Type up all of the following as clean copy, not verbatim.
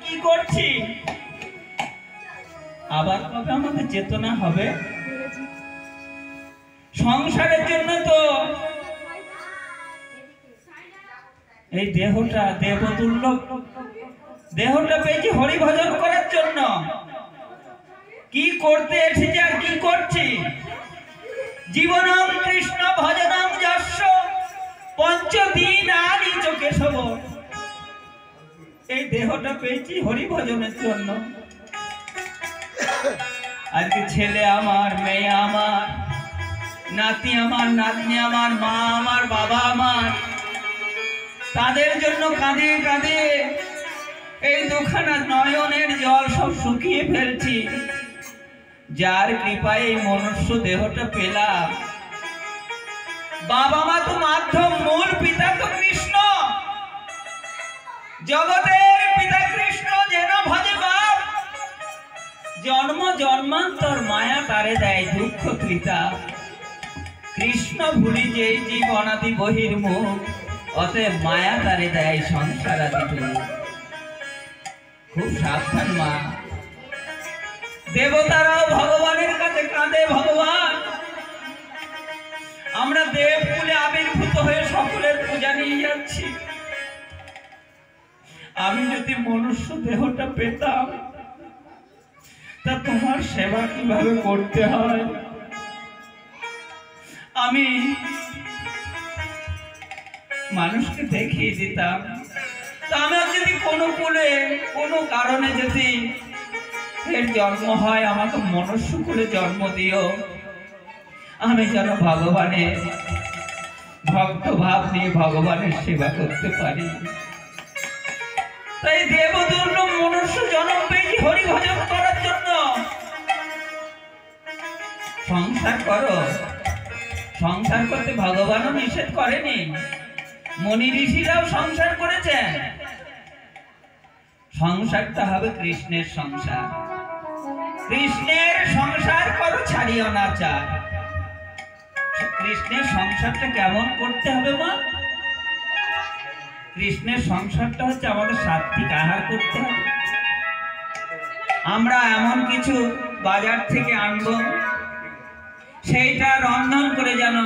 কি করছি, আবার কবে আমাদের চেতনা হবে? সংসারের জন্য তো এই দেহটা দেবতুল্য দেহটা পেয়েছি হরি ভজন করার জন্য। কি করতে এসেছি আর কি করছি? জীবনং কৃষ্ণ ভজনং যস্য পঞ্চদিন আনি চোখে শোভ। এই দেহটা পেয়েছি হরি ভজনের জন্য। আজকে ছেলে আমার, মেয়ে আমার, নাতি আমার, নাতনি আমার, মা আমার, বাবা আমার, তাদের জন্য কাঁদে কাঁদে এই দুখানা নয়নের জল সব শুকিয়ে ফেলছি। যার কৃপায় এই মনুষ্য দেহটা পেলাম। বাবা মা তো মাধ্যম, মূল পিতা তো কৃষ্ণ। জগতের পিতা কৃষ্ণ যেন ভজে বাপ, জন্ম জন্মান্তর মায়া তারে দেয় দুঃখ কৃতা। কৃষ্ণ ভুলি যেই জীব অনাদি বহির্মুখ, অতএব মায়া তারে দেয় সংসার আদি দুঃখ। খুব সাবধান মা। দেবতারাও ভগবানের কাছে কাঁদে, ভগবান আমরা দেব কুলে আবির্ভূত হয়ে সকলের পূজা নিয়ে যাচ্ছি। আমি যদি মনুষ্য দেহটা পেতাম, তা তোমার সেবা কিভাবে করতে হয় আমি মানুষকে দেখিয়ে দিতাম। তা আমার যদি কোনো কুলে কোনো কারণে যদি এর জন্ম হয়, আমাকে মনুষ্য কুলে জন্ম দিও। আমি যেন ভগবানের ভক্ত ভাব নিয়ে ভগবানের সেবা করতে পারি। তাই দেবদুর্ল মনুষ্য জন্ম পেয়েছি হরি ভজন করার জন্য। সংসার করো, সংসার করতে ভগবানও নিষেধ করেনি। মুনি ঋষিরাও সংসার করেছেন। সংসারটা হবে কৃষ্ণের সংসার। কৃষ্ণের সংসার করো, ছাড়িও না চার। কৃষ্ণের সংসারটা কেমন করতে হবে মা? কৃষ্ণের সংসারটা হচ্ছে আমাদের সাত্বিক আহার করতে হবে। আমরা এমন কিছু বাজার থেকে আনবো, সেইটা রন্ধন করে যেন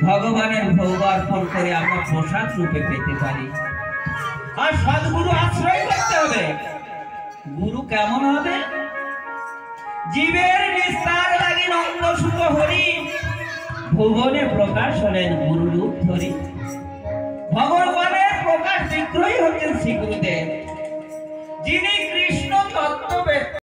ভগবানের ভোগ অর্পণ করে আমরা প্রসাদ রূপে পেতে পারি। আর সদ্গুরু আশ্রয় করতে হবে। গুরু কেমন হবে? জীবের নিস্তার লাগি নন্দ সুখ হরি, ভুবনে প্রকাশ হলেন গুরু রূপ ধরি। ভগবানের প্রকাশ বিগ্রহী হচ্ছেন শ্রী গুরুদেব, যিনি কৃষ্ণ